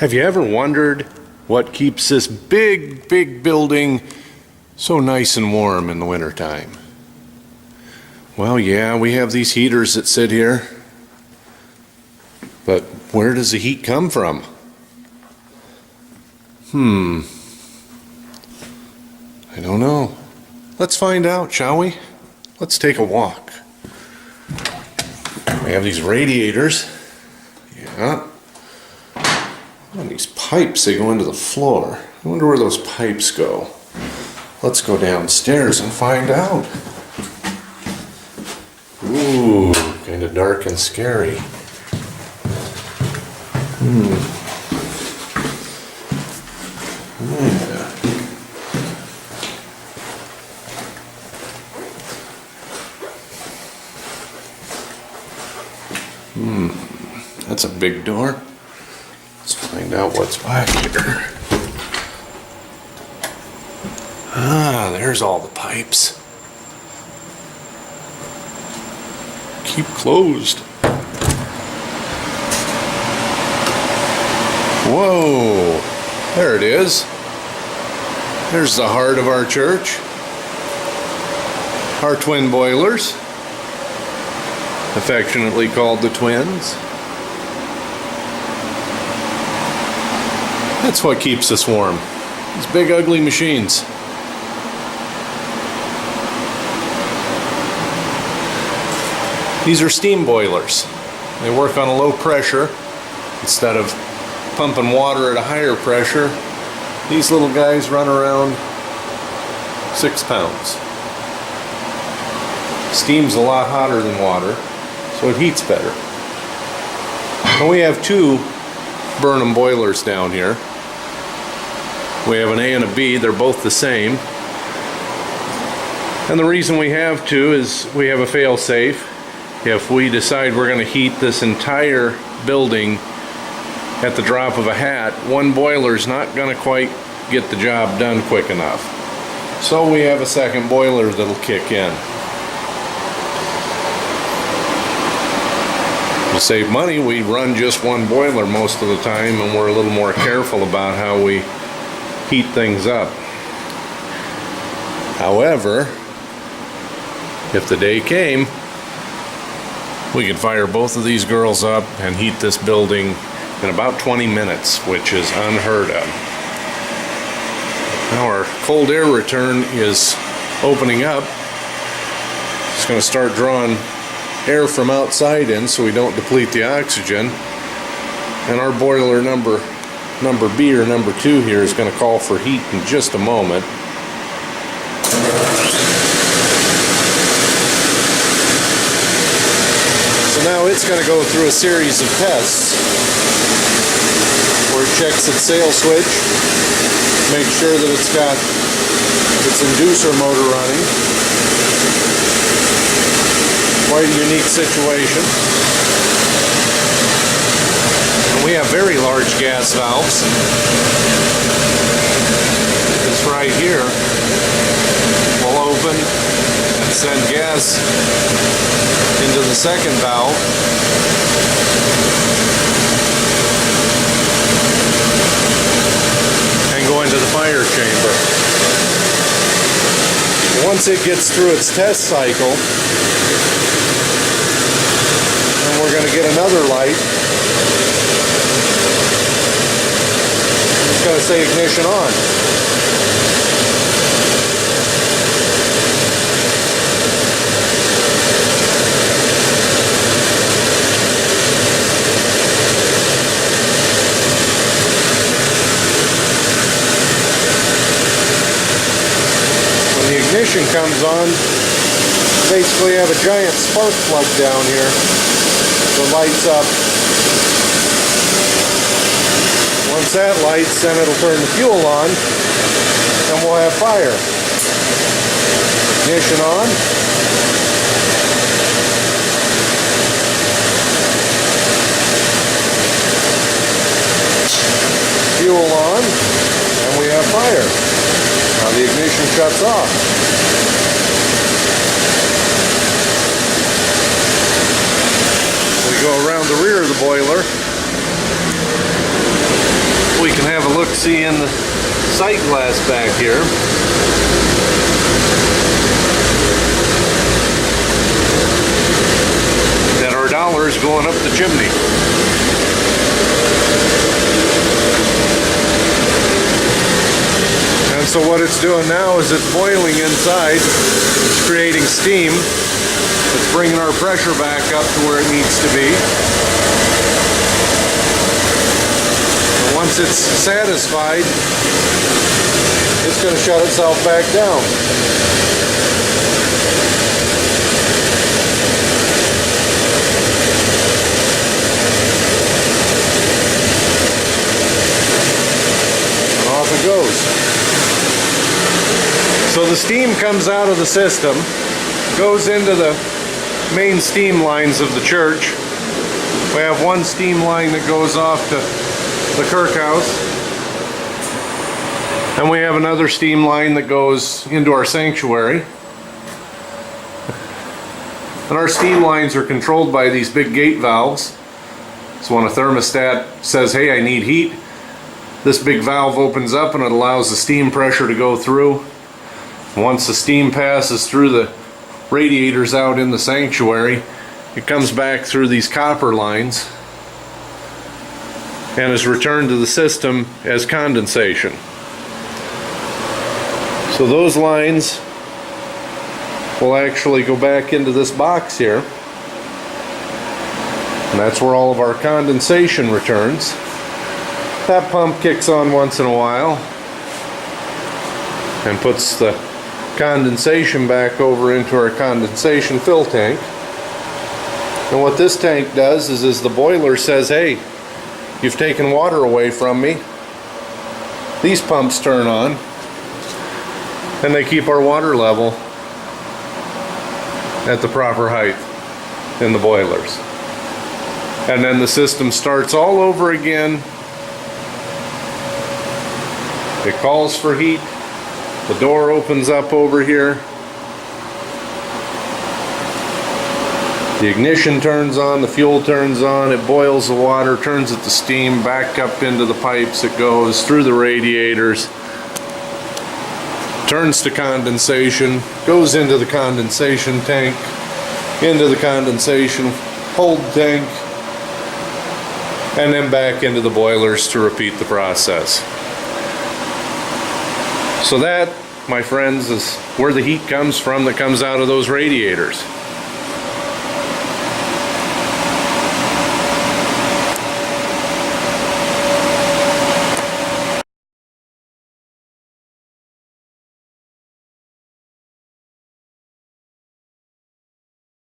Have you ever wondered what keeps this big, big building so nice and warm in the wintertime? Well, yeah, we have these heaters that sit here, but where does the heat come from? I don't know. Let's find out, shall we? Let's take a walk. We have these radiators. Yeah. And these pipes, they go into the floor. I wonder where those pipes go. Let's go downstairs and find out. Ooh, kind of dark and scary. Yeah. That's a big door. Let's find out what's back here. Ah, there's all the pipes. Keep closed. Whoa, there it is. There's the heart of our church. Our twin boilers, affectionately called the twins. That's what keeps us warm. These big ugly machines. These are steam boilers. They work on a low pressure. Instead of pumping water at a higher pressure, these little guys run around 6 pounds. Steam's a lot hotter than water, so it heats better. And we have 2 Burnham boilers down here. We have an A and a B, they're both the same. And the reason we have 2 is we have a fail-safe. If we decide we're going to heat this entire building at the drop of a hat, one boiler's not going to quite get the job done quick enough. So we have a second boiler that'll kick in. To save money, we run just one boiler most of the time, and we're a little more careful about how we heat things up. However, if the day came, we could fire both of these girls up and heat this building in about 20 minutes, which is unheard of. Now our cold air return is opening up. It's going to start drawing air from outside in so we don't deplete the oxygen. And our boiler number B or number 2 here is going to call for heat in just a moment. So now it's going to go through a series of tests where it checks its sail switch, make sure that it's got its inducer motor running. Quite a unique situation. And we have very large gas valves. This right here will open and send gas into the second valve. And go into the fire chamber. Once it gets through its test cycle, then we're going to get another light. It's going to say ignition on. When the ignition comes on, basically have a giant spark plug down here that lights up. Once that lights, then it'll turn the fuel on and we'll have fire. Ignition on. Fuel on, and we have fire. Now the ignition shuts off. We go around the rear of the boiler. we can have a look-see in the sight glass back here. That our dollar is going up the chimney. And so what it's doing now is it's boiling inside. It's creating steam. It's bringing our pressure back up to where it needs to be. And once it's satisfied, it's going to shut itself back down. And off it goes. So the steam comes out of the system, goes into the main steam lines of the church. We have one steam line that goes off to the Kirk House. And we have another steam line that goes into our sanctuary. And our steam lines are controlled by these big gate valves. So when a thermostat says, hey, I need heat, this big valve opens up and it allows the steam pressure to go through. Once the steam passes through the radiators out in the sanctuary, it comes back through these copper lines and is returned to the system as condensation. So those lines will actually go back into this box here, and that's where all of our condensation returns. That pump kicks on once in a while and puts the condensation back over into our condensation fill tank. And what this tank does is the boiler says, hey, you've taken water away from me, these pumps turn on and they keep our water level at the proper height in the boilers. And then the system starts all over again. It calls for heat. The door opens up over here. The ignition turns on, the fuel turns on, it boils the water, turns it to steam, back up into the pipes it goes, through the radiators, turns to condensation, goes into the condensation tank, into the condensation hold tank, and then back into the boilers to repeat the process. So that, my friends, is where the heat comes from that comes out of those radiators.